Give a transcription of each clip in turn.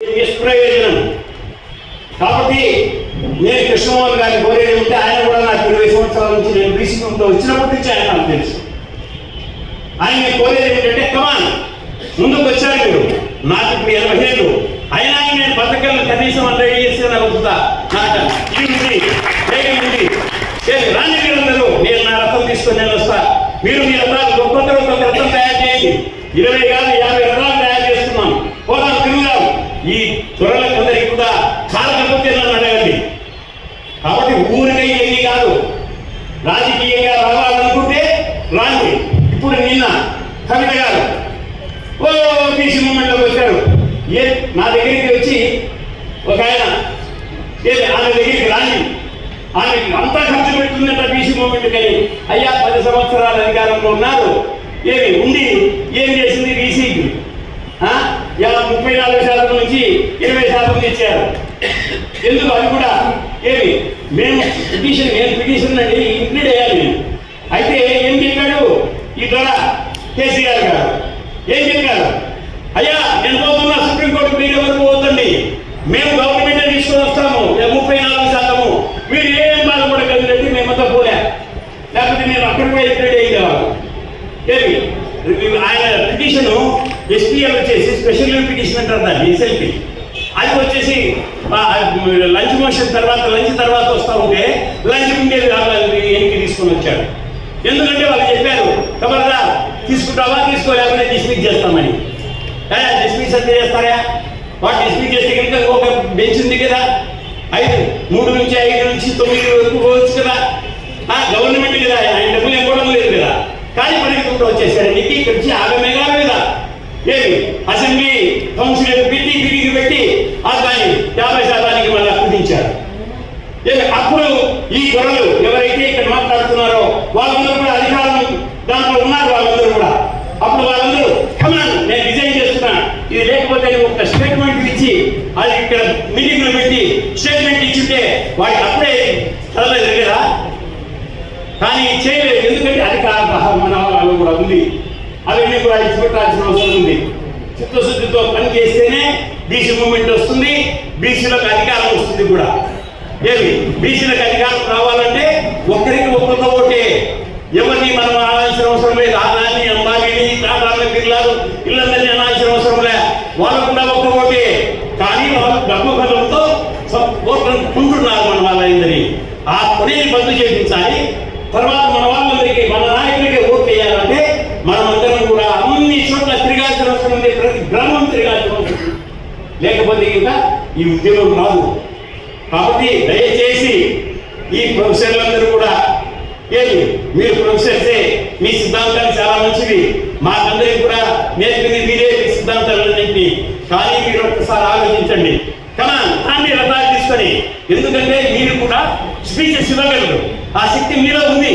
నిష్ప్రయోజనం. కాబట్టి నేను కృష్ణమోహన్ గారిని కోరేది ఉంటే ఆయన కూడా నాకు 20 సంవత్సరాల నుంచి నేను బీసీతో వచ్చినప్పటి నుంచి ఆయన నాకు తెలుసు. ఆయన కోరేది ఏంటంటే కమాన్ ముందుకు వచ్చారు మీరు. నాకు ఇప్పుడు 80 ఏళ్ళు అయినా నేను బతకలను కనీసం 100 years నాకు వస్తుందా నాకు ఇది రాని మీరందరూ నేను నా రథం తీసుకొని నేను వస్తా. మీరు మీ రథాలు ఒక్కొక్కరు ఒక్కొక్క రథం తయారు చేయండి. 20 కాదు 50 రథాలు తయారు చేస్తున్నాం. పోదాం తిరుగుదాం. ఈ త్వరలో కొందరికి కూడా కాలకపోతే నన్ను అడగండి. కాబట్టి ఊరికై ఏమీ కాదు, రాజకీయంగా రావాలనుకుంటే రాండి. ఇప్పుడు నిన్న కవిత గారు బీసీ మూమెంట్లోకి వచ్చారు. నా దగ్గరికి వచ్చి ఒక ఆయన ఆమె దగ్గరికి రాండి, ఆమె అంతా ఖర్చు పెడుతుందంట బీసీ మూమెంట్ కానీ. అయ్యా 10 సంవత్సరాల అధికారంలో ఉన్నారు, ఏమి ఉంది, ఏం చేసింది బీసీకి? 34% నుంచి 20% ఇచ్చారు. ఎందుకు? అది కూడా ఏమి మేము పిటిషన్ అండి ఇంక్లూడ్ అయ్యాలి మేము. అయితే ఏం చెప్పాడు ఈ ద్వారా కేసీఆర్ గారు? ఏం చెప్పారు? అయ్యా నేను పోతున్నా సుప్రీంకోర్టు, మీరు ఎవరు పోతుందండి, మేము గవర్నమెంటే తీసుకొని వస్తాము 34%, మీరు ఏం బాధపడగలిగినట్టు మేమంతా పోలే, లేకపోతే మేము అక్కడ కూడా ఇంక్లూడ్ అయ్యేవాళ్ళు. ఏమి ఆయన పిటిషన్ ఎస్పీఎల్ వచ్చేసి స్పెషల్ పిటిషన్ అంటారు దాన్ని, ఎస్ఎల్పి. అది వచ్చేసి లంచ్ మోషన్ తర్వాత వస్తూ ఉంటే లంచ్ ముందే ఎన్నిక తీసుకొని వచ్చాడు. ఎందుకంటే వాళ్ళు చెప్పారు ఖబర్దా తీసుకుంటావా తీసుకోలేకపోతే డిస్మిస్ చేస్తామని. డిస్మిస్ అంటే చేస్తారా? వాటి డిస్మిస్ చేస్తే కనుక ఒక బెంచ్ ఉంది కదా, 3 నుంచి 5 నుంచి 9 వరకు పోవచ్చు కదా, గవర్నమెంట్ కదా, ఆయన డబ్బులు ఇవ్వడం లేదు కదా. కానీ పరిగెత్తుకుంటూ వచ్చేసాడు. నీకు ఇక్కడ నుంచి ఆగమేగా లేదా ఏమి అసెంబ్లీ కౌన్సిల్ మీటింగ్ పెట్టి దాన్ని 50% మళ్ళీ కుదించారు. అప్పుడు ఈ గొడవలు ఎవరైతే ఇక్కడ మాట్లాడుతున్నారో వాళ్ళందరూ కూడా అధికారం దాంట్లో ఉన్నారు. వాళ్ళందరూ కూడా అప్పుడు వాళ్ళందరూ కమాన్ నేను రిజైన్ చేస్తున్నా, ఇది లేకపోతే ఒక స్టేట్మెంట్ ఇచ్చి అది ఇక్కడ మీటింగ్లో పెట్టి స్టేట్మెంట్ ఇచ్చింటే వాడికి అప్పుడే చదవలేదు కదా. కానీ చేయలేదు, ఎందుకంటే అధికార మన వాళ్ళు కూడా ఉంది. అవన్నీ కూడా ఇచ్చిపెట్టాల్సిన అవసరం ఉంది. చిత్తశుద్ధితో పని చేస్తేనే బీసీ మూమెంట్ వస్తుంది, బీసీలకు అధికారం వస్తుంది కూడా. ఏమి బీసీలకు అధికారం రావాలంటే ఒక్కరికి ఒక్కొక్క ఓటే. ఎవరిని మనం ఆడాల్సిన అవసరం లేదు. ఆదాన్ని అంబానీని టాటాని బిర్లాలు ఇళ్ళందరినీ అనాల్సిన అవసరం లే. వాళ్ళు కూడా ఒక్క ఓటే. కానీ వాళ్ళు డబ్బు బలంతో ఓట్లుకుంటున్నారు మన వాళ్ళందరినీ. ఆ పనిని బంద్ చేయించాలి. తర్వాత మన వాళ్ళందరికీ మన నాయకులకి ఓట్లు వేయాలంటే మనమందరం కూడా అన్ని చోట్ల తిరగాల్సిన అవసరం ఉంది. ప్రతి గ్రామం తిరగాల్సిన అవసరం ఉంది. లేకపోతే ఇంకా ఈ ఉద్యమం రాదు. కాబట్టి దయచేసి ఈ ప్రొఫెసర్లందరూ కూడా మీరు ప్రొఫెసర్సే, మీ సిద్ధాంతాలు చాలా మంచివి, మాకందరికి కూడా నేర్పింది మీరే మీ సిద్ధాంతాలన్నింటినీ. కానీ మీరు ఒక్కసారి ఆలోచించండి. కానీ రథాలు తీసుకొని, ఎందుకంటే మీరు కూడా స్పీచెస్ ఇవ్వగలరు, ఆ శక్తి మీలో ఉంది.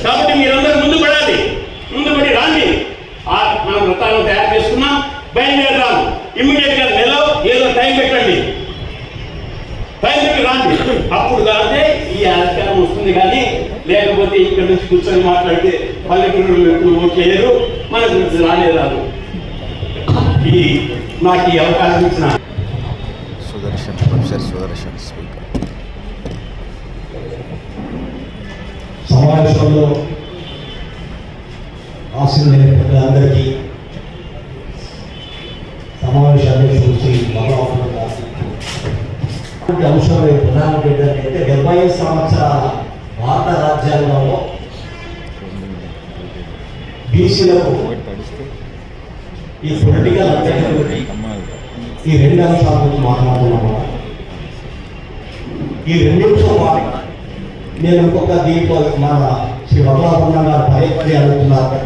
కాబట్టి మీరందరూ ముందు పడాలి, ముందు పడి రాండి. మనం రథాలను తయారు చేసుకున్నాం, బయలుదేరదాం. ఇమ్మీడియట్ గా నెల ఏదో టైం పెట్టండి, టైం పెట్టి రాండి. అప్పుడు కాదే ఈ అధికారం వస్తుంది. కానీ లేకపోతే ఇక్కడ నుంచి కూర్చొని మాట్లాడితే పల్లెటూరు ఎప్పుడు ఓట్లేరు, మనకు రాదు. నాకు ఈ అవకాశం ఇచ్చిన ప్రొఫెసర్ సుదర్శన్ స్పీకర్ సమావేశంలో ఆశీర్వదించిన పెద్దలందరికీ, సమావేశాన్ని చూసి అంశం ప్రధానం ఏంటంటే 70 సంవత్సరాల భారత రాజ్యాంగంలో బీసీలకు ఈ పొలిటికల్ అభ్యర్థులకి ఈ 2 అంశాల గురించి మాట్లాడుతున్నాము. ఈ 2 పాటు నేను ఇంకొక దీంట్లో మన శ్రీ వరలాపన్న గారు పదే అడుగుతున్నారు.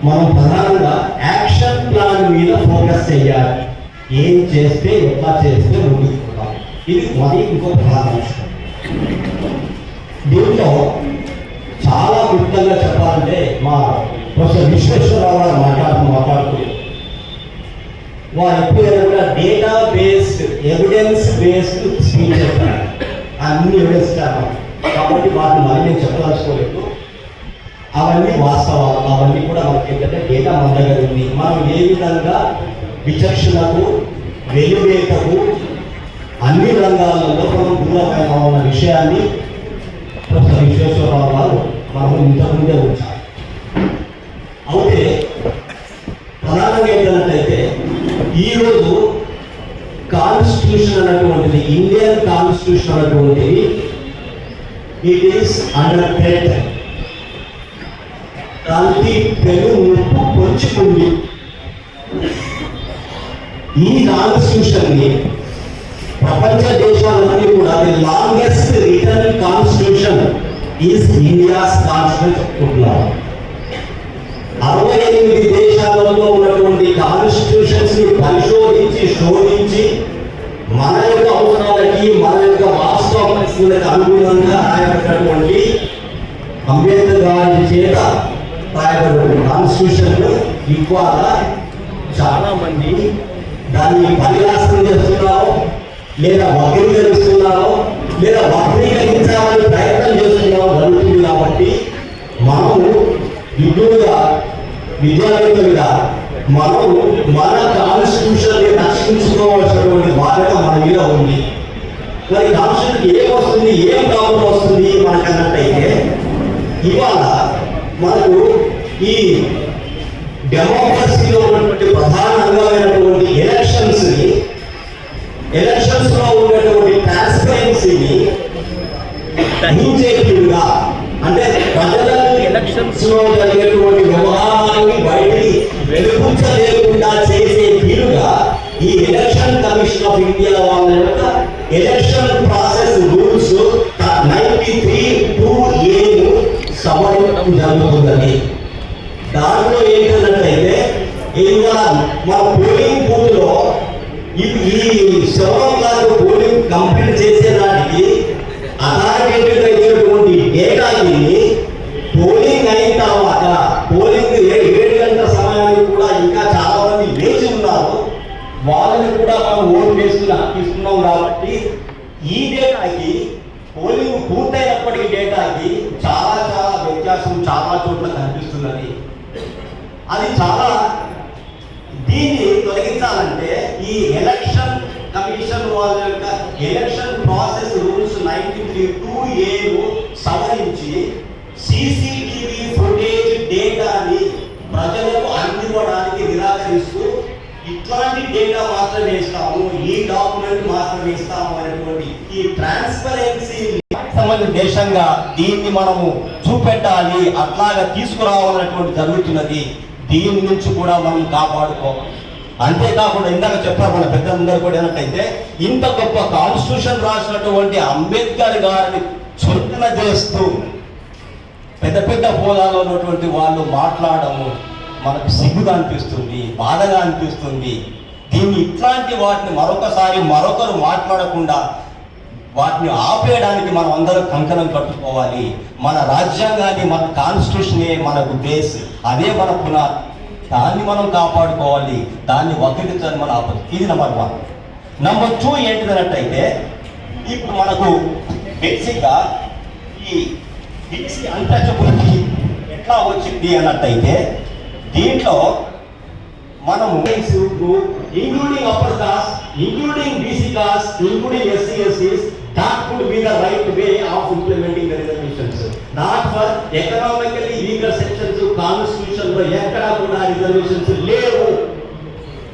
మనం ప్రధానంగా యాక్షన్ ప్లాన్ మీద ఫోకస్ చేయాలి. ఏం చేస్తే ఎట్లా చేస్తే ముందుకుంటాం, ఇది మరి ఇంకొక ప్రధాన అంశం. దీంట్లో చాలా క్లుప్తంగా చెప్పాలంటే మా ప్రొఫెసర్ విశ్వేశ్వరరావు గారు మాట్లాడుతూ వారు ఎప్పుడైనా data based evidence based speech చేస్తారు. అన్ని ఎవిడెన్స్ కాబట్టి వాటిని మరి నేను చెప్పదలుచుకోలేదు. అవన్నీ వాస్తవాలు, అవన్నీ కూడా మనకి ఏంటంటే డేటా మన దగ్గర ఉంది. మనం ఏ విధంగా విచక్షణకు వెలువేతకు అన్ని రంగాలలో మనం దూరమైన ఉన్న విషయాన్ని ప్రొఫెసర్ విశ్వేశ్వరరావు గారు మనం ఇంతకుముందే ఉంచారు. అయితే ప్రధానంగా ఏంటంటే ఈరోజు కాన్స్టిట్యూషన్ అన్నటువంటిది, ఇండియన్ కాన్స్టిట్యూషన్ అన్నటువంటిది ఇట్ ఈస్ అండర్ థ్రెట్. దానికి పెను ముప్పు పొంచుకుంది. ఈ కాన్స్టిట్యూషన్ ని ప్రపంచ దేశాలన్నీ కూడా the longest return constitution is India's constitution చెప్పుకుంటున్నారు. 68 దేశాలలో ఉన్నటువంటి కాన్స్టిట్యూషన్స్ ని పరిశోధించి శోధించి మన యొక్క అవసరాలకి, మన యొక్క వాస్తవ పరిస్థితులకు అనుగుణంగా రాయబడినటువంటి అంబేద్కర్ గారి చేత రాయబడిన కాన్స్టిట్యూషన్ ఇవాళ చాలా మంది దాన్ని పరిహాసం చేస్తున్నారో, లేదా వక్రీకరిస్తున్నారో, లేదా వక్రీకరించాలని ప్రయత్నం చేస్తున్నారో జరుగుతుంది. కాబట్టి మనము విద్యావేత్తలుగా మనం మన కాన్స్టిట్యూషన్ రక్షించుకోవాల్సినటువంటి బాధ్యత మన మీద ఉంది. మరి కాన్స్టిట్యూషన్ ఏం వస్తుంది, ఏం ప్రాబ్లం వస్తుంది మనకన్నట్టయితే ఇవాళ మనకు ఈ డెమోక్రసీలో ఉన్నటువంటి ప్రధాన అంగమైనటువంటి ఎలక్షన్స్ లో ఉన్నటువంటి ట్రాన్స్పరెన్సీని తగ్గించేట్టుగా, అంటే ప్రజలకు ఎలక్షన్స్ లో జరిగేటువంటి వ్యవహారాన్ని బయటికి వెలుగుంచలేకుండా చేసే తీరుగా ఈ ఎలక్షన్ కమిషన్ ఆఫ్ ఇండియా వాళ్ళ యొక్క ఎలక్షన్ ప్రాసెస్ రూల్స్ 93(2)A సవరించడం జరుగుతుందని. దాంట్లో ఏంటంటే ఇవాళ మన పోలింగ్ బూత్ లో ఈ 7 పోలింగ్ కంప్లీట్ చేసేదానికి అథారిటేటివ్ అయినటువంటి డేటాని పోలింగ్ అయిన తర్వాత పోలింగ్ 7 గంటల సమయానికి కూడా ఇంకా చాలా మంది వేచి ఉన్నారు. వాళ్ళని కూడా మనం ఓటు వేసుకుని తీసుకున్నాం. కాబట్టి ఈ డేటాకి పోలింగ్ పూర్తయినప్పటికీ డేటాకి చాలా చాలా వ్యత్యాసం చాలా చోట్ల కనిపిస్తున్నది. అది చాలా దీన్ని తొలగించాలంటే ఈ ఎలక్షన్ కమిషన్ వాళ్ళ యొక్క ఎలక్షన్ ప్రాసెస్ రూల్స్ 93(2)A సవరించి CCTV ఫుటేజ్ డేటాని ప్రజలకు అందివ్వడానికి నిరాకరిస్తూ ఇట్లాంటి డేటా మాత్రమే ఇస్తాము, ఈ డాక్యుమెంట్ మాత్రమే ఇస్తాము అనేటువంటి ఈ ట్రాన్స్పరెన్సీ సంబంధించిన దేశంగా దీన్ని మనము చూపెట్టాలి, అట్లాగా తీసుకురావాలనేటువంటి జరుగుతున్నది. దీని నుంచి కూడా మనం కాపాడుకోవాలి. అంతేకాకుండా ఇందాక చెప్పారు మన పెద్దలందరూ కూడా ఏంటంటే ఇంత గొప్ప కాన్స్టిట్యూషన్ రాసినటువంటి అంబేద్కర్ గారిని చులకన చేస్తూ పెద్ద పెద్ద హోదాలో ఉన్నటువంటి వాళ్ళు మాట్లాడము మనకు సిగ్గుగా అనిపిస్తుంది, బాధగా అనిపిస్తుంది. దీన్ని ఇట్లాంటి వాటిని మరొకరు మాట్లాడకుండా వాటిని ఆపేయడానికి మనం అందరం కంకణం కట్టుకోవాలి. మన రాజ్యాంగాన్ని, మన కాన్స్టిట్యూషనే మనకు బేస్, అదే మన పునాది. దాన్ని మనం కాపాడుకోవాలి, దాన్ని వక్రీకరించాలని మన ఆపదు. ఇది నెంబర్ 1. నెంబర్ 2 ఏంటిదన్నట్టయితే ఇప్పుడు మనకు బేసిక్గా ఈ బీసీ అన్టచబిలిటీ ఎట్లా వచ్చింది అన్నట్టయితే దీంట్లో మనము including upper caste, including BC cost, including SC SCs, that could be the right way of implementing the reservations. Not for economically weaker sections constitution లో ఎక్కడ కూడా రిజర్వేషన్స్ లేవు.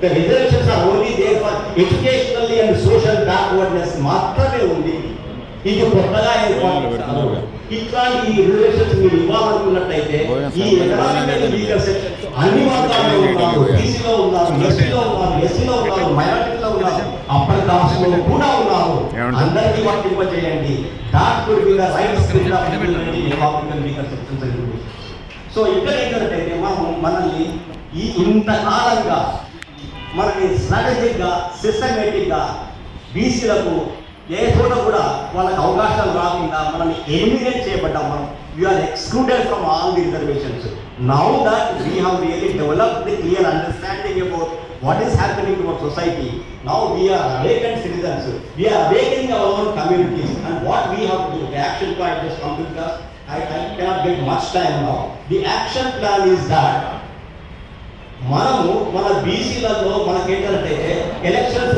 The reservations are only there for educationally and social backwardness మాత్రమే ఉంది. ఇది కొత్తగా ఏర్పాటు. ఇట్లాంటి ఈ రిజర్వేషన్స్ మీరు ఇవ్వాలనుకున్నట్టయితే ఈ ఎకనామికల్ వీకర్ సెక్షన్స్ అన్ని వర్గాల్లో ఉన్నారు, బీసీలో ఉన్నారు, ఎస్సీలో ఉన్నారు, ఎస్సీలో ఉన్నారు, మైనారిటీలో ఉన్నారు, అప్పర్ కాస్ట్ లో కూడా ఉన్నారు. అందరికీ వర్తింపజేయండి. That could be the right spirit of economical weaker sections అని. సో ఇక్కడ ఏంటంటే మనల్ని ఈ ఇంతకాలంగా మనకి స్ట్రాటజిక్ గా సిస్టమేటిక్ గా బీసీలకు ఏ చోట కూడా వాళ్ళకి అవకాశాలు రాకుండా మనల్ని ఎలిమినేట్ చేయబడ్డాం. మనం we are excluded from all the reservations. Now that we have really developed the clear understanding about what is happening to our society. Now we are awakened citizens, we are awakening our own communities, and what we have to do, the action plan just come to us. I cannot get much time now. The action plan is that మనము మన బీసీలలో మనకేంటంటే elections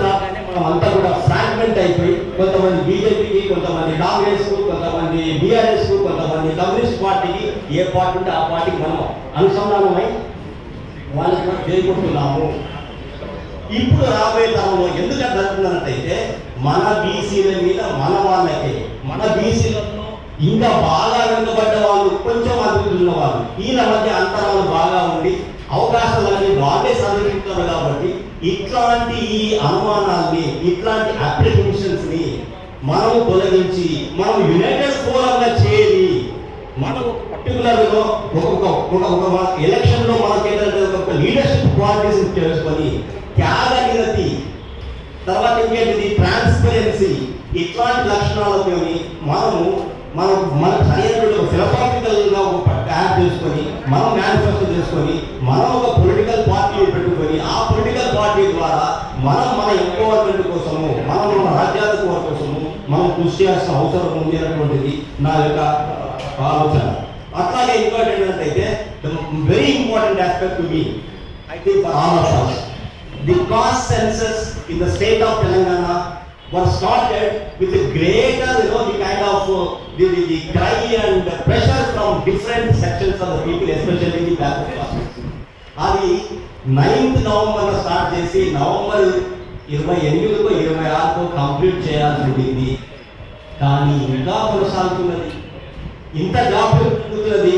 మనం అంతా కూడా fragment అయిపోయి కొంతమంది బీజేపీకి, కొంతమంది కాంగ్రెస్కు, కొంతమంది బీఆర్ఎస్కు, కొంతమంది కమ్యూనిస్ట్ పార్టీకి, ఏ పార్టీ ఉంటే ఆ పార్టీకి మనం అనుసంధానమై వాళ్ళకి మనం చేకూరుతున్నాము. ఇప్పుడు రాబోయే తరంలో ఎందుకు జరుగుతున్నట్టయితే మన బీసీల మీద మన వాళ్ళకే, మన బీసీలలో ఇంకా బాగా వెనుకబడ్డ వాళ్ళు, కొంచెం అభివృద్ధి ఉన్న వాళ్ళు, వీళ్ళ మధ్య అంతరాలు బాగా ఉండి అవకాశాలన్నీ వాళ్ళే సాధించుతారు. కాబట్టి ఇట్లాంటి ఈ అనుమానాల్ని, ఇట్లాంటి అప్రిహెన్షన్స్ ని మనం తొలగించి మనం యునైటెడ్ ఫోరంగా చేరి మనం ఒక పర్టికులర్ ఒక ఎలక్షన్ లో మనకేంటంటే ఒక లీడర్షిప్ క్వాలిటీస్ తెలుసుకొని త్యాగనిరతి, తర్వాత ఇంకేంటిది ట్రాన్స్పరెన్సీ, ఇట్లాంటి లక్షణాలతో మన సరైన ఫిలసాఫికల్ గా ఒక ట్యాగ్ చేసుకొని మనం మేనిఫెస్టో చేసుకొని మనం ఒక పొలిటికల్ పార్టీ పెట్టుకొని ఆ పొలిటికల్ పార్టీ ద్వారా మన ఎంపవర్మెంట్ కోసము, మన రాజ్యాధికార కోసము మనం కృషి చేయాల్సిన అవసరం ఉంది అనేటువంటిది నా యొక్క ఆలోచన. అట్లాగే ఇంకోటి ఏంటంటే very important aspect to me, I think for all of us, the caste census in the state of Telangana was started with a greater, the kind of the cry and the pressure from different sections of the people, especially the backward classes. అది 9th November start చేసి November 28కో 26కో complete చేయాల్సి ఉంటుంది. కానీ ఇంకా కొనసాగుతున్నది, ఇంత జాబ్ పెరుగుతున్నది.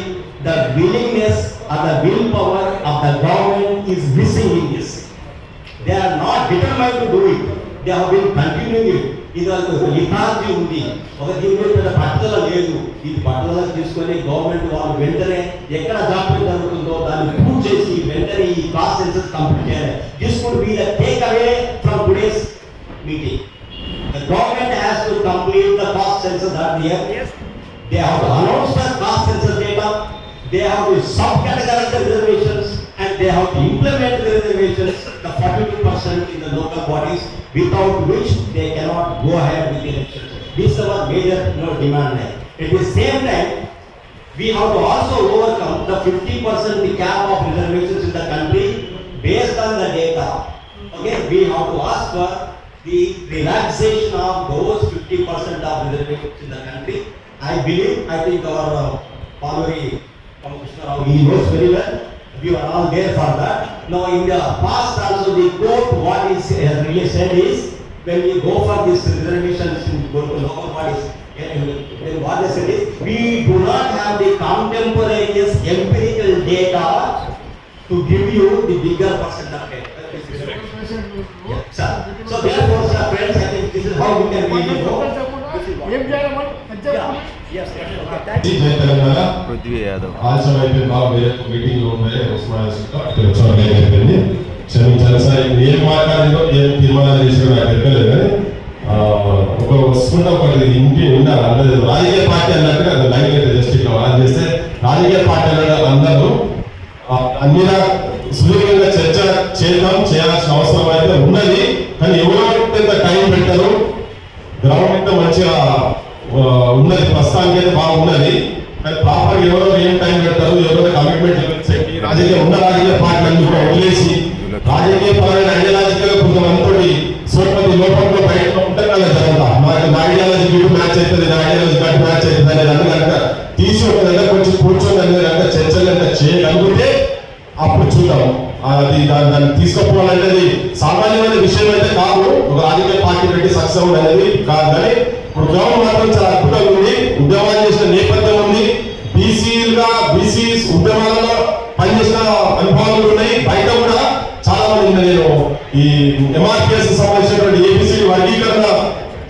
The willingness or the will power of the government is missing in this. They are not determined to do it. They have been continuing it. ఇది వాళ్ళకి లిథార్జీ ఉంది, ఒక దీని మీద పట్టుదల లేదు. ఇది పట్టుదల తీసుకొని గవర్నమెంట్ వాళ్ళు వెంటనే ఎక్కడ జాప్యం జరుగుతుందో దాన్ని ప్రూవ్ చేసి వెంటనే ఈ కాస్ట్ సెన్సస్ కంప్లీట్ చేయాలి. This would be the take away from today's meeting. The government has to complete the cost census that year. They have to announce the cost census data. They have to subcategorize the reservations and they have to implement the reservations, the 42% in the local bodies, without which they cannot go ahead with the elections. This is our major demand. At the same time, we have to also overcome the 50% cap of reservations in the country based on the data. Okay, we have to ask for the relaxation of those 50% of reservations in the country. I think our Paluri Krishna, he knows very well. We are all there for that. Now in the past also the court what is really said is when we go for this reservations in local bodies, then what they said is we do not have the contemporaneous empirical data to give you the bigger percent of it. Yeah, sir. So therefore, sir, friends, I think this is how we can really go. पृथ्वी यादव ఆలస్యమైతే బాగా వేరే meeting లో ఉండే అయిపోయింది. క్షమించాలి sir, ఏం మాట్లాడిందో ఏం తీర్మానాలు చేసారో నాకు ఎక్కలేదు. కానీ ఒక వస్తుంటే ఒకటి ఇంటి ఉండాలి అంటే రాజకీయ పార్టీ అన్నట్టుగా అది లైన్ అయితే జస్ట్ ఇట్లా వాళ్ళు చేస్తే రాజకీయ పార్టీ అందరూ అన్ని సుదీర్ఘంగా చర్చ చేయాల్సిన అవసరం అయితే ఉన్నది. కానీ ఎవరో ఎంత టైం పెట్టారు, గ్రౌండ్ అయితే మంచిగా ఉన్నది, ప్రస్తుతానికి అయితే బాగున్నది. కానీ ప్రాపర్ ఎవరో ఏం టైం పెడతారు, ఎవరో కమిట్మెంట్ రాజకీయ పార్టీలన్నీ కూడా వదిలేసి రాజకీయ పరమైన ఐడియాలజికల్ కొంతమందితో సోపతి లోపల బయట ఉంటారు కదా జరుగుతా మనకి ఐడియాలజీ వీడు మ్యాచ్ అవుతుంది, ఐడియాలజీ గట్టి మ్యాచ్ అవుతుంది అనేది అన్ని కనుక తీసి ఒక దగ్గర కొంచెం కూర్చొని అనేది కనుక చర్చలు కనుక చేయగలిగితే అప్పుడు చూద్దాం. అది దాన్ని తీసుకుపోవాలనేది సామాన్యమైన విషయం అయితే కాదు. ఒక రాజకీయ పార్టీ పెట్టి సక్సెస్ అనేది కాదు. కానీ ఇప్పుడు ఉద్యమం మాత్రం చాలా అద్భుతంగా ఉంది. ఉద్యమాలు చేసిన నేపథ్యం ఉంది. బీసీ ఉద్యమాలలో పనిచేసిన అనుభవాలు ఉన్నాయి. బయట కూడా చాలా మంది నేను ఈ ఎంఆర్పిఎస్ సంబంధించినటువంటి ఏబిసిడి వర్గీకరణ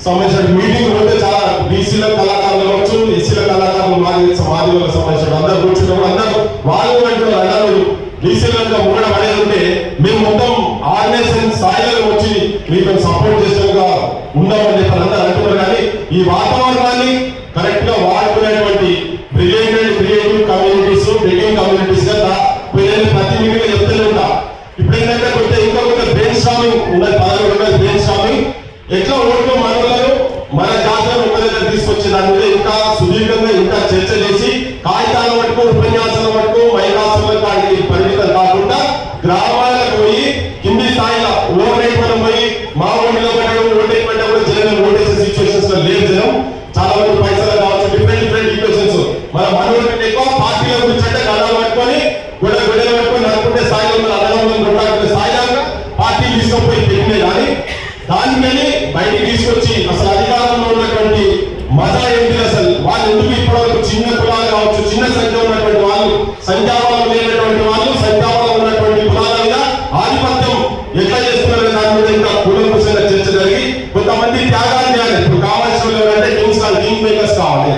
సంబంధించిన మీటింగ్ పోతే చాలా బీసీల కళాకారులు కావచ్చు, ఎస్సీల కళాకారులు మాదిగలకు సంబంధించిన అందరూ కూర్చున్నప్పుడు అందరూ వాళ్ళు అంటే అందరూ బీసీలుగా ఉండడం అనేది ఉంటే మేము మొత్తం ఆర్గనైజేషన్ స్థాయిలో వచ్చి మీకు సపోర్ట్ చేసేట్టుగా ఉన్నామని చెప్పి అందరూ అంటున్నారు. కానీ ఈ వాతావరణాన్ని కరెక్ట్ గా వాడుకునేటువంటి brilliant and creative communities, brilliant communities గా ప్రతి మీటింగ్ చెప్తూనే ఉంటా. ఇప్పుడు ఏంటంటే కొంచెం ఇంకా కొంచెం బ్రెయిన్ స్టార్మింగ్ ఉన్నది, పదవి ఉన్నది. బ్రెయిన్ స్టార్మింగ్ ఎట్లా ఓట్లు మనలను మన జాతరను ఒక దగ్గర తీసుకొచ్చి దాని మీద ఇంకా సుదీర్ఘంగా ఇంకా చర్చ చేసి కాగితాల మటుకు ఉపన్యాసాల మటుకు మైకాసుల కాడికి పరిమితం కాకుండా గ్రామాలకు పోయి కింది స్థాయిలో ఓవర్ రేట్ మనం పోయి మా ఊళ్ళో పెట్టడం, కింగ్ మేకర్స్ కావాలి.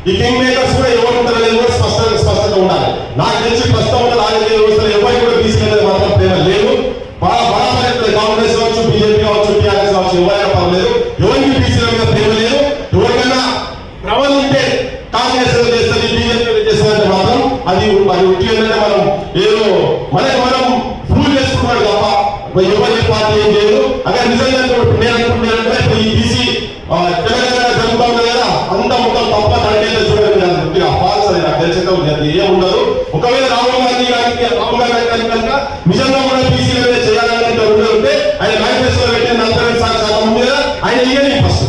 ఈ కింగ్ మేకర్స్ కూడా ఎవరు ఉంటారనేది కూడా స్పష్టత ఉండాలి. నాకు తెలిసి ప్రస్తుతం ఉన్న రాజకీయ వ్యవస్థలో ఎవరికి కూడా బీసీ అనేది మాత్రం ప్రేమ లేదు. బరాబర్ కాంగ్రెస్ కావచ్చు, బీజేపీ కావచ్చు, టీఆర్ఎస్ కావచ్చు, ఎవరైనా పర్లేదు, ఎవరికి బీసీల మీద ప్రేమ లేదు. ఎవరికైనా ప్రబలం ఉంటే కాంగ్రెస్ చేస్తుంది, బీజేపీ చేస్తుందంటే మాత్రం అది ఉట్టి ఏంటంటే మనం ఏదో మనం ప్రూవ్ చేసుకున్నాడు తప్ప ఎవరి పార్టీ ఏం చేయదు. అక్కడ నిజంగా నేను అనుకుంటున్నానంటే ఈ బీసీ తెలంగాణ జరుగుతూ ఉంది కదా, అంత మొత్తం తప్ప తనకైతే చూడండి ఫాల్స్ అది నాకు తెలిసి ఏముండదు. ఒకవేళ రాహుల్ గాంధీ కనుక నిజంగా కూడా బీసీల మీద చేయాలని ఉంటే ఆయన మేనిఫెస్టోలో పెట్టిన 42% ఉంది కదా, ఆయన ఇయ్యని ఫస్ట్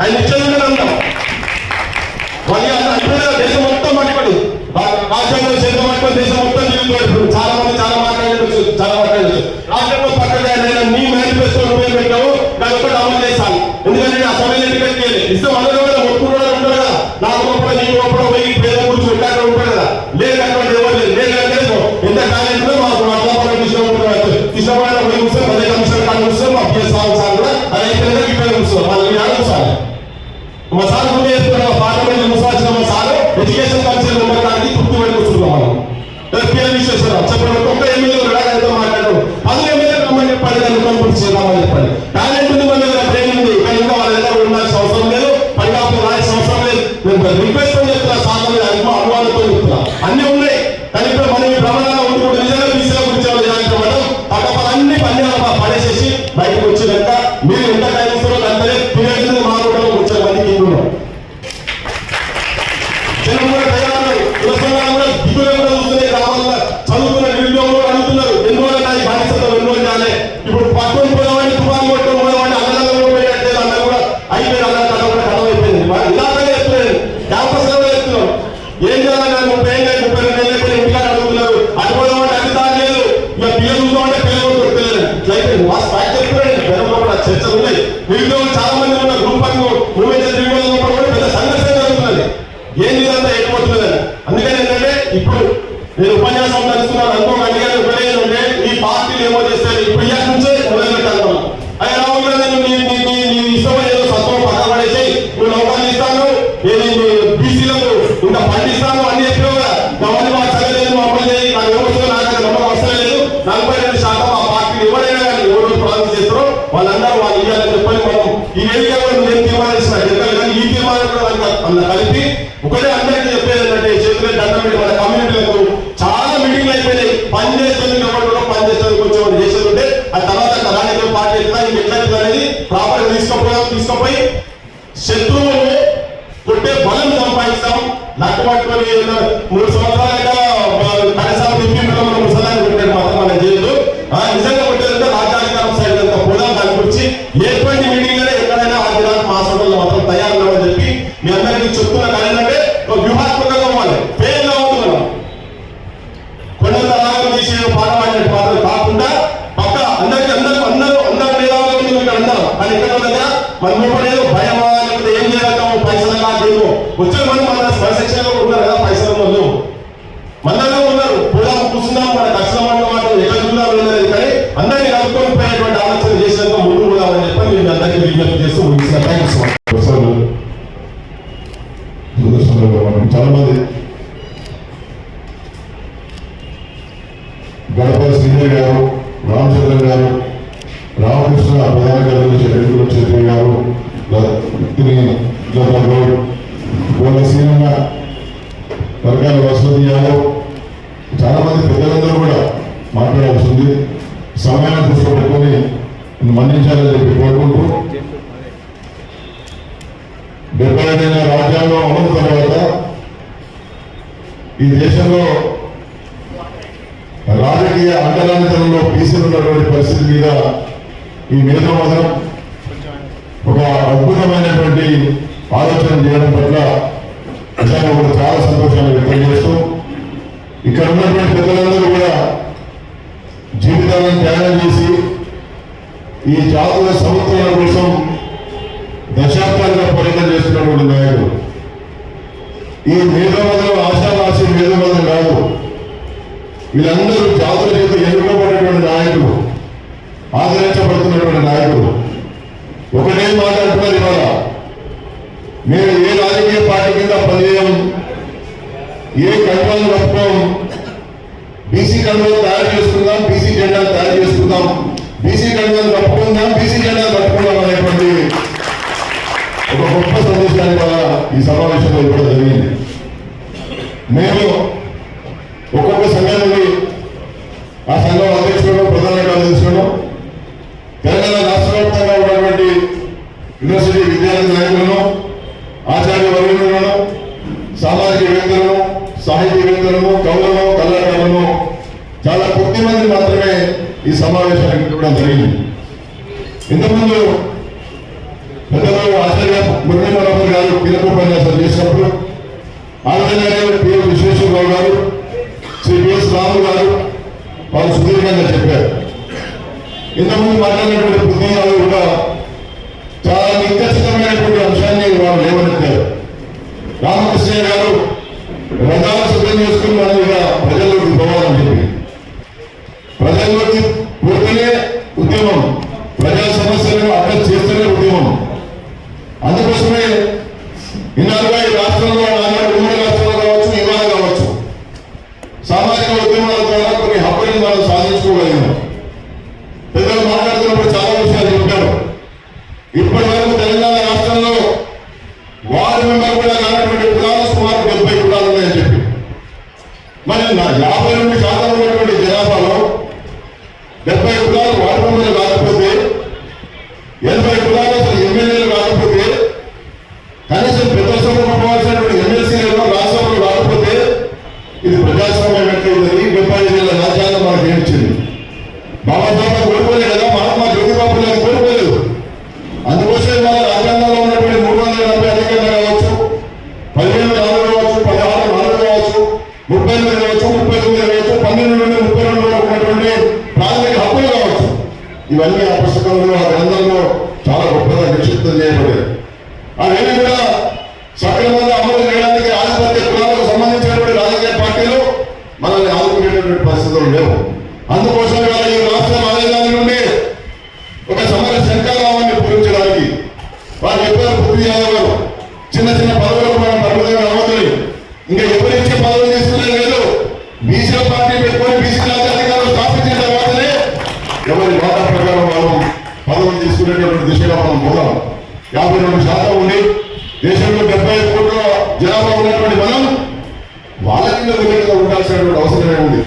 ఆయన ఇచ్చేది అంటాం. వాళ్ళు దేశం మొత్తం పట్టుకోండి, రాజ్యాంగం చేత పట్టుకొని దేశం మొత్తం తిరుగుతాడు. చాలా మంది చాలా మాట్లాడచ్చు. రాష్ట్రంలో పక్కన నీ మేనిఫెస్టో ఉపయోగ పెట్టావు, దాని ఒకటి అమలు చేశాను. ఎందుకంటే ఆ సమయం ఎందుకంటే ఇష్టం అందరూ కూడా ఒప్పుకోవడం ఉంటారు కదా, నాకు ఒప్పుడు నీకు ఒప్పుడు పోయి పేద గురించి పెట్టాక ఉంటాడు కదా. లేదు అటువంటి ఎవరు లేదు ఎంత టాలెంట్ మాకు అట్లా ఇష్టపడిన పోయి కూర్చొని 10 నిమిషాలు కానీ కూర్చొని మా పిఎస్ సార్ కూడా అది అయితే ఇక్కడ కూర్చోవాలి వాళ్ళు ఆలోచించాలి. మా సార్ ముందు చేస్తున్న పార్లమెంట్ ముసాల్సిన మా సార్ ఎడ్యుకేషన్ కల్చర్ ఉండడానికి తృప్తి పెట్టి కూర్చున్నాం. మనం పిఎల్ విశ్వేశ్వరరావు చెప్పండి, ఒక్క ఎమ్మెల్యే మాట్లాడు 10 ఎమ్మెల్యే రమ్మని చెప్పండి, దాన్ని కనుగొని చేద్దామని చెప్పండి. టాలెంట్ ఉంది, మన దగ్గర బ్రెయిన్ ఉంది, కానీ ఇంకా వాళ్ళ దగ్గర ఉండాల్సిన అవసరం లేదు, పనికాపులు రాయాల్సిన అవసరం లేదు. నేను రిక్వెస్ట్ అని చెప్తున్నా, సార్ అనుమానంతో చెప్తున్నా. అన్ని ఉన్నాయి కానీ ఇప్పుడు మనం ఈ ప్రమాణంగా ఉంటుకుంటే నిజంగా బీసీల గురించి అన్ని పడేసేసి బయటకు వచ్చినాక మీరు ఎంత టైం ఇస్తారో దాంట్లో తిరగలేదు మాట్లాడడం వచ్చే మందికి చదువుకున్న నిరుద్యోగులు అడుగుతున్నారు, ఎన్నో బాధ్యత ఎన్నో చేయాలి. ఇప్పుడు పట్టుకొని పోదామని తుఫాన్ కొట్టుకొని పోదామని అన్నదానంలో పోయేటట్లేదు, అన్న కూడా అయిపోయింది, అన్న కథ కూడా కథమైపోయింది. ఇలాగే చెప్తున్నాను, క్యాంపస్ లో చెప్తున్నాం. ఏం చేయాలి, 30 ఏళ్ళు ఇంటికాడ అడుగుతున్నారు. అటు పోదామంటే అది తాగలేదు, ఇక పిల్లలు చూద్దామంటే పిల్లలు దొరకలేదు. ఇట్లయిపోయింది. చెప్తున్నాను, చర్చలు ఉన్నాయి. నిరుద్యోగులు చాలా మంది ఉన్నారు. గ్రూప్ మూమెంట్స్ కూడా పెద్ద సంఘర్షణ జరుగుతున్నది. ఏం ఇదంతా ఎటుపోతున్నదని. అందుకని ఏంటంటే ఇప్పుడు నేను ఉపన్యాసం నడుస్తున్నాను అనుకోకండి, ఏంటంటే ఈ పార్టీలు ఏమో చేస్తారు. ఇప్పుడు ఇయర్ నుంచే మొదలు పెట్టాను. అయ్యా రాహుల్ గాంధీ నీ ఇష్టం ఏదో సత్వం పక్కన పడేసి నువ్వు నౌకర్లు ఇస్తాను, బీసీలకు ఇంకా పండిస్తాను అన్ని చెప్పావు కదా, అవన్నీ మాకు చదవలేదు, మా అమలు చేయి, నాకు ఎవరు నాకు నమ్మకం అవసరం లేదు. 42% ఆ పార్టీలు ఎవరైనా కానీ ఎవరు ప్రామిస్ చేస్తారో వాళ్ళందరూ వాళ్ళు ఇవ్వాలని చెప్పని మనం ఈ వేదికలో నేను తీర్మానిస్తున్నా. కానీ ఈ తీర్మానం అందులో కలిపి ఒకటే అందరికీ చెప్పేది ఏంటంటే చేతులే దండం పెట్టి మన కమ్యూనిటీలకు చాలా మీటింగ్లు అయిపోయినాయి. పని చేస్తుంది ఎవరు పని చేస్తుంది కొంచెం చేస్తుంటే ఆ తర్వాత రాజకీయ పార్టీ ఎట్లా ఇంకెట్లా అనేది ప్రాపర్ తీసుకుపోయి శత్రువులు కొట్టే బలం సంపాదిస్తాం. నట్టు పట్టుకొని 3 సంవత్సరాలుగా కనీసం మనం ముసలాన్ని కొట్టాడు మాత్రం మనం చేయదు. నిజంగా కొట్టేదంటే రాజ్యాధికారం సైడ్ అంతా కూడా దాని గురించి ఎటువంటి మీటింగ్లోనే ఎక్కడైనా ఆదిరాకు మా సభల్లో మాత్రం తయారున్నామని చెప్పి మీ అందరికీ చెప్తున్నా. కానీ ఏంటంటే వ్యూహాత్మకంగా ఇవ్వాలి, పేరుగా అవుతున్నాం. కొండంత రాగం తీసి పాడవాడినట్టు మాత్రం కాకుండా పక్క అందరూ మేధావులు ఇక్కడ అందరం. కానీ ఇక్కడ దగ్గర మన ఏదో భయమా లేకపోతే ఏం చేయగలుగుతాము, పైసలు కాదేమో వచ్చే మనం మన సెక్షన్లో ఉన్నారు కదా, పైసలు వాళ్ళు మనలో ఉన్నారు. కూడా కూర్చున్నాం, మన కష్టం మాట ఎక్కడ చూడాలి అనేది. కానీ అందరినీ కలుపుకొని పోయేటువంటి ఆలోచన చేసినందుకు ముందు పోదామని చెప్పి మేము అందరికీ విజ్ఞప్తి చేస్తూ ముగిసిన. చాలా మంది గడప శ్రీధర్ గారు, రామచంద్ర గారు, రామకృష్ణ ప్రధాన కార్యదర్శి రెడ్డి క్షత్రియ గారు, గౌడ సీనన్న, వర్గాల వసతి యాదవ్, చాలా మంది పెద్దలందరూ కూడా మాట్లాడాల్సి ఉంది. సమయాన్ని దృష్టిలో పెట్టుకొని మన్నించాలని చెప్పి కోరుకుంటూ 70 రాజ్యాంగం అమలు తర్వాత ఈ దేశంలో రాజకీయ అంటరానితనంలో బీసీలు ఉన్నటువంటి పరిస్థితి మీద ఈ మేధోమథనం ఒక అద్భుతమైనటువంటి ఆలోచన చేయడం పట్ల నిజంగా కూడా చాలా సంతోషాన్ని వ్యక్తం చేస్తూ ఇక్కడ ఉన్నటువంటి పెద్దలందరూ కూడా జీవితాలను త్యాగం చేసి ఈ జాతుల సంవత్సరాల కోసం దశాబ్దాలుగా పోరాటం చేస్తున్నటువంటి నాయకుడు. ఈ మేధోమథనం ఆశావాసి మేధోమథనం కాదు, వీళ్ళందరూ జాతుల చేత ఎన్నుకోబడినటువంటి నాయకులు, ఆదరించబడుతున్నటువంటి నాయకులు. ఒకటే మాట్లాడుతున్నారు ఇవాళ, నేను ఏ కండువా తయారు చేసుకుందాం, బీసీ జెండా తయారు చేసుకుందాం, బీసీ కండువాలు కట్టుకుందాం, బీసీ జెండా కట్టుకుందాం అనేటువంటి ఒక గొప్ప సందేశాన్ని వల్ల ఈ సమావేశంలో ఇవ్వడం జరిగింది. మేము ఒక్కొక్క సంఘం నుండి ఆ సంఘం అధ్యక్షులను, ప్రధాన కార్యదర్శులను, తెలంగాణ రాష్ట్ర వ్యాప్తంగా ఉన్నటువంటి యూనివర్సిటీ విద్యార్థి నాయకులను, ఆచార్య వర్గులను, సామాజికవేత్తలను, సాహితీవేత్తలను, కవులను, కళాకారులను చాలా కొద్ది మంది మాత్రమే ఈ సమావేశానికి ఇవ్వడం జరిగింది. ఇంతకుముందు పెద్దలు ఆచార్య మురళీ మనోహర్ గారు కీలక ఉపన్యాసం చేసినప్పుడు ఆ విధంగానే పి. విశ్వేశ్వరరావు గారు, శ్రీ పిఎస్ రాము గారు వారు సుదీర్ఘంగా చెప్పారు. ఇంతకుముందు మాట్లాడినటువంటి పుణ్యాలు కూడా చాలా నిఖచ్చితమైనటువంటి అంశాన్ని వారు లేవనెత్తారు. రామకృష్ణయ్య గారు రథాలు సిద్ధం చేసుకుని మనం ఇక ప్రజల్లోకి పోవాలని చెప్పి, ప్రజల్లోకి పోతేనే ఉద్యమం, ప్రజా సమస్యలను అడ్రస్ చేస్తేనే ఉద్యమం. అందుకోసమే ఇన్నాళ్ళుగా ఈ రాష్ట్రంలో, నాలుగు ఉమ్మడి రాష్ట్రంలో కావచ్చు, ఇవాళ కావచ్చు, సామాజిక ఉద్యమాల ద్వారా కొన్ని హక్కులను మనం సాధించుకోగలిగాం. పెద్దలు మాట్లాడుతున్నప్పుడు చాలా విషయాలు చెప్పారు. ఇప్పటి వరకు తెలంగాణ రాష్ట్రంలో వార్డు మెంబర్ కూడా కానటువంటి కులాలు సుమారు 70 కులాలు ఉన్నాయని చెప్పి, మరి 52% ఉన్నటువంటి జనాభాలో 70 కులాలు వార్డు మెంబర్లు కాకపోతే, 80 కులాలు అసలు ఎమ్మెల్యేలు కాకపోతే, కనీసం పెద్ద సభకు పోవాల్సినటువంటి ఎమ్మెల్సీలలో రాష్ట్రంలో రాకపోతే ఇది ప్రజాస్వామ్యం ఎట్లయిందని 75 ఏళ్ల రాజ్యాంగం మనకు ఏమిచ్చింది. బాబాసాహెబ్ కోల్పోలేదు కదా, మహాత్మా జ్యోతిబాబు గారు కోల్పోలేదు. అందుకోసమే మన రాజ్యాంగంలో ఉన్నటువంటి 340 అధికారులు కావచ్చు, 15 4 కావచ్చు, 16 4 కావచ్చు, 38 కావచ్చు, 39 కావచ్చు, 12 నుండి 32 వరకు ఉన్నటువంటి ప్రాథమిక హక్కులు కావచ్చు, ఇవన్నీ ఆ పుస్తకంలో, ఆ గ్రంథంలో చాలా గొప్పగా నిక్షిప్తం చేయబడ్డాయి. అవేవి కూడా సక్రమంగా అమలు చేయడానికి ఆధిపత్య కులాలకు సంబంధించినటువంటి రాజకీయ పార్టీలు మనల్ని ఆదుకునేటువంటి పరిస్థితులు లేవు. అందుకోసం ఈ రాష్ట్రం ఆదాయాన్ని నుండి ఒక సమర శంఖారావాన్ని పూరించడానికి వారు చెప్పారు. పృథ్వీ యాదవ్ గారు చిన్న చిన్న పదవులకు మనం పరిమితంగా అవ్వదు, ఇంకా ఎవరిచ్చే పదవులు తీసుకునే లేదు, బీసీ పార్టీ పెట్టుకొని బీసీ రాజ్యాధికారులు స్థాపించిన తర్వాతనే ఎవరి వాటా ప్రకారం మనం పదవులు తీసుకునేటువంటి దిశగా మనం పోదాం. 52% ఉండి దేశంలో 75 కోట్ల జనాభా ఉన్నటువంటి మనం వాళ్ళ కింద దగ్గరగా ఉండాల్సినటువంటి అవసరమే ఉంది.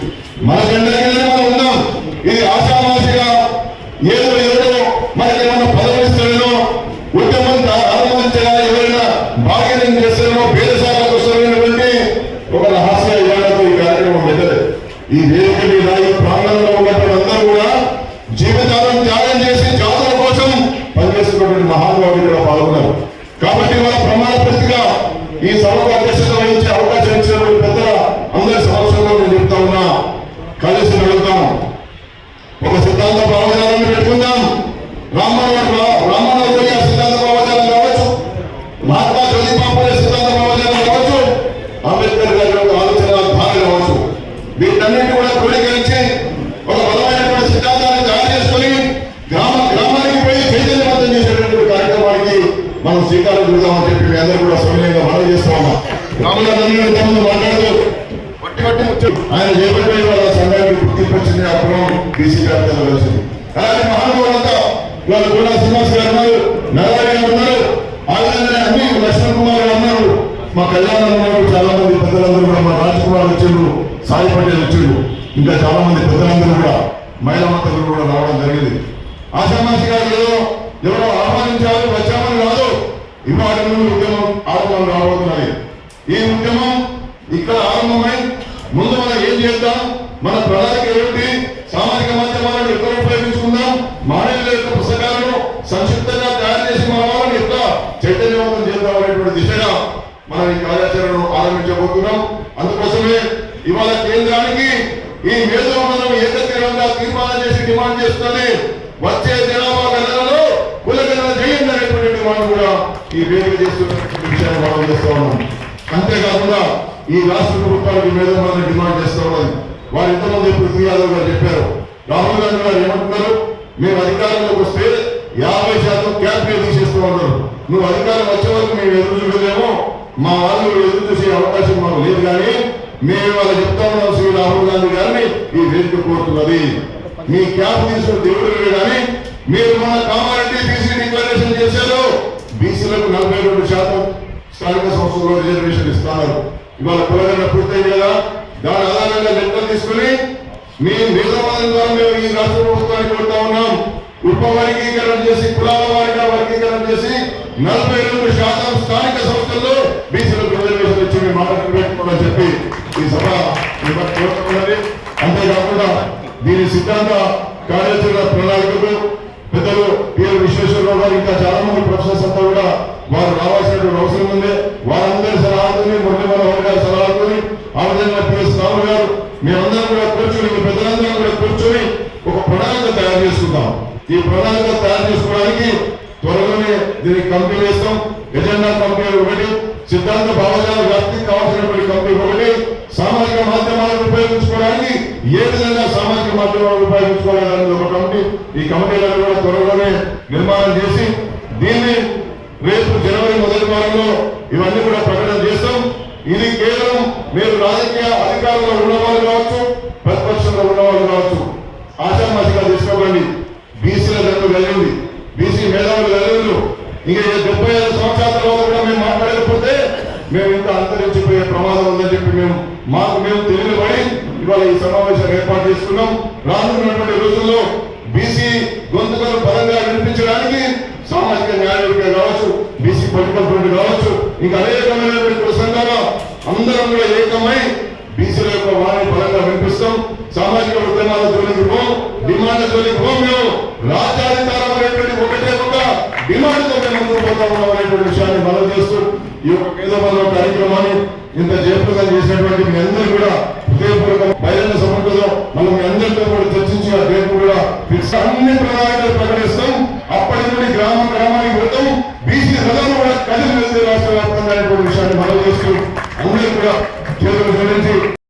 మన జెండా కిందనే మనం ఉన్నాం. ఇది ఆశామాషిగా ఏదో మనకి ఏమన్నా పదవులు ఇస్తారేనో, ఉద్యమం ఆరంభించగా ఎవరైనా బార్గెనింగ్ చేస్తారేనో, భేదశాలకు వస్తారనేటువంటి ఒక రహస్య ఇవాళతో ఈ కార్యక్రమం పెట్టదు. ఈ వేదిక మీద, ఈ ప్రాంగణంలో ఉన్నటువంటి అందరూ కూడా జీవితాలను త్యాగం చేసి జాతుల కోసం పనిచేస్తున్నటువంటి మహానుభావులు కూడా పాల్గొన్నారు. కాబట్టి వాళ్ళ ప్రమాణ పూర్తిగా ఈ సభకు అధ్యక్షత వహించే అవకాశం ఇచ్చినటువంటి పెద్దల అందరి సమక్షంలో నేను చెప్తా ఉన్నా, కలిసి నడుద్దాం, ఒక సిద్ధాంత భావజాలను పెట్టుకుందాం. రామమోహన్ గారి సిద్ధాంత భావజాలం కావచ్చు, మహాత్మా జ్యోతిబాబు సిద్ధాంత భావజాలం కావచ్చు, అంబేద్కర్ గారి యొక్క ఆలోచన ధార కావచ్చు, వీటన్నింటి కూడా క్రోడీకరించి ఒక బలమైనటువంటి సిద్ధాంతాన్ని తయారు చేసుకొని గ్రామానికి పోయి చైతన్యవంతం చేసేటటువంటి కార్యక్రమానికి మనం శ్రీకారం చూద్దామని చెప్పి మీ అందరూ కూడా సమయంగా మనవి చేస్తా ఉన్నాం. రామగారు మాట్లాడుతూ ఆయన చేపట్టే వాళ్ళ సంఘానికి గుర్తింపు వచ్చింది. అప్పుడు బీసీ వ్యాప్తంగా వచ్చింది. అలాగే మహానుభావులంతా వాళ్ళు కూడా శ్రీనివాస్ గారు ఉన్నారు, నరవారి గారు ఉన్నారు, ఆ విధంగానే అన్ని లక్ష్మణ్ కుమార్ గారు ఉన్నారు, మా కళ్యాణం ఉన్నారు, చాలా మంది పెద్దలందరూ కూడా, మా రాజ్ కుమార్ వచ్చిండ్రు, సాయి పటేల్ వచ్చిండ్రు, ఇంకా చాలా మంది పెద్దలందరూ కూడా, మహిళా మంత్రులు కూడా రావడం జరిగింది. ఆశామాషి గారు ఎవరో ఆహ్వానించారు, వచ్చామని కాదు, ఇవాటి నుండి ఉద్యమం ఆరంభం రాబోతున్నది. ఈ ఉద్యమం ఇక్కడ ఆరంభమై ముందు మనం ఏం చేద్దాం, మన ప్రణాళిక ఏమిటి, సామాజిక మాధ్యమాలను ఎక్కడ ఉపయోగించుకుందాం, మానవుల యొక్క పుస్తకాలను సంక్షిప్తంగా తయారు చేసి మన వాళ్ళని ఎట్లా చైతన్యవంతం చేద్దాం అనేటువంటి దిశగా మనం ఈ కార్యాచరణను ఆరంభించబోతున్నాం. అందుకోసమే ఇవాళ కేంద్రానికి ఈ మేధోమనం ఏకగ్రీవంగా తీర్మానం చేసి డిమాండ్ చేస్తూనే వచ్చే జనాభా గణనలో కులగణన చేయండి అనేటువంటి డిమాండ్ కూడా ఈ వేదిక చేస్తున్నటువంటి విషయాన్ని మనం చేస్తా ఉన్నాం. అంతేకాకుండా ఈ రాష్ట్ర ప్రభుత్వానికి మేధోమనం డిమాండ్ చేస్తా ఉన్నది. వారు ఎంతమంది పృథ్వీ యాదవ్ గారు చెప్పారు, రాహుల్ గాంధీ గారు ఏమంటున్నారు, మేము అధికారంలోకి వస్తే 50% క్యాబినెట్ తీసేస్తూ ఉంటారు, నువ్వు అధికారం వచ్చే వరకు మేము ఎదురు చూడలేమో, మా వాళ్ళు ఎదురు చూసే అవకాశం మాకు లేదు, కానీ మేము వాళ్ళు చెప్తా ఉన్నాం, శ్రీ రాహుల్ గాంధీ గారిని ఈ వేదిక కోరుతున్నది. మీ క్యాప్ తీసుకుని దేవుడు కానీ మీరు మన కామారెడ్డి బీసీ డిక్లరేషన్ చేశారు. బీసీలకు 42% స్థానిక సంస్థల్లో రిజర్వేషన్ ఇస్తున్నారు. ఇవాళ కులగన్న పూర్తయింది కదా, దాని ఆధారంగా లెక్కలు తీసుకుని మీ నిజామాబాద్ ద్వారా మేము ఈ రాష్ట్ర ప్రభుత్వానికి కొడతా ఉన్నాం. ఉపవర్గీకరణ చేసి కులాల వారిగా వర్గీకరణ చేసి 42% స్థానిక సంస్థల్లో బీసీలకు రిజర్వేషన్ ఇచ్చి మేము మాట్లాడుతూ పెట్టుకోమని చెప్పి ఈ సభ కోరుతున్నది. అంతేకాకుండా దీని సిద్ధాంత కార్యాచరణ ప్రణాళికకు పెద్దలు పిఎల్ విశ్వేశ్వరరావు గారు ఇంకా చాలా మంది ప్రొఫెసర్స్ అంతా కూడా వారు రావాల్సినటువంటి అవసరం ఉంది. వారందరి సలహాలతోని మురళీ మనోహర్ గారి సలహాలతోని ఆ విధంగా పిఎస్ రావు గారు మేమందరం కూడా కూర్చొని పెద్దలందరం కూడా కూర్చొని ఒక ప్రణాళిక తయారు చేసుకుందాం. ఈ ప్రణాళిక తయారు చేసుకోవడానికి త్వరలోనే దీనికి కమిటీ వేస్తాం. ఎజెండా కమిటీ ఒకటి, సిద్ధాంత భావజాల వ్యాప్తికి కావాల్సినటువంటి కమిటీ ఒకటి, సామాజిక మాధ్యమాలను ఉపయోగించుకోవడానికి ఏ విధంగా సామాజిక మాధ్యమాలను ఉపయోగించుకోవాలనేది ఒక కమిటీ. ఈ కమిటీలను కూడా త్వరలోనే నిర్మాణం చేసి దీన్ని రేపు జనవరి మొదటి వారంలో ఇవన్నీ కూడా ప్రకటన చేస్తాం. ఇది కేవలం మీరు రాజకీయ అధికారంలో ఉన్నవాళ్ళు కావచ్చు, ప్రతిపక్షంలో ఉన్నవాళ్ళు కావచ్చు, ఆశామాసిగా తీసుకోకండి. బీసీల జట్టు కలిగింది, బీసీ మేధావులు కలిగింది. ఇంకా 75 సంవత్సరాల తర్వాత కూడా మేము మాట్లాడకపోతే మేము ఇంకా అంతరించిపోయే ప్రమాదం ఉందని చెప్పి మేము తెలియబడి ఇవాళ ఈ సమావేశం ఏర్పాటు చేసుకున్నాం. రానున్నటువంటి రోజుల్లో బీసీ గొంతుకలు బలంగా వినిపించడానికి సామాజిక న్యాయవేదిక కావచ్చు, బీసీ పొలిటికల్ ఫ్రంట్ కావచ్చు, ఇంకా అనేకమైనటువంటి సంఘాలు అందరం కూడా ఏకమై బీసీల యొక్క వాణి బలంగా వినిపిస్తాం. సామాజిక ఉద్యమాల జోలికి పోం, డిమాండ్ జోలికి పోం. మేము రాజ్యాధికారం అనేటువంటి ఒకటే ఒక డిమాండ్తో మేము ముందుకు పోతా ఉన్నాం అనేటువంటి విషయాన్ని మనం చేస్తూ ఈ యొక్క పేదవాళ్ళ కార్యక్రమాన్ని ఇంత జయప్రదం చేసినటువంటి మీ అందరూ కూడా హృదయపూర్వక బహిరంగ సమర్థతో మనం మీ అందరితో కూడా చర్చించి ఆ రేపు కూడా అన్ని ప్రణాళిక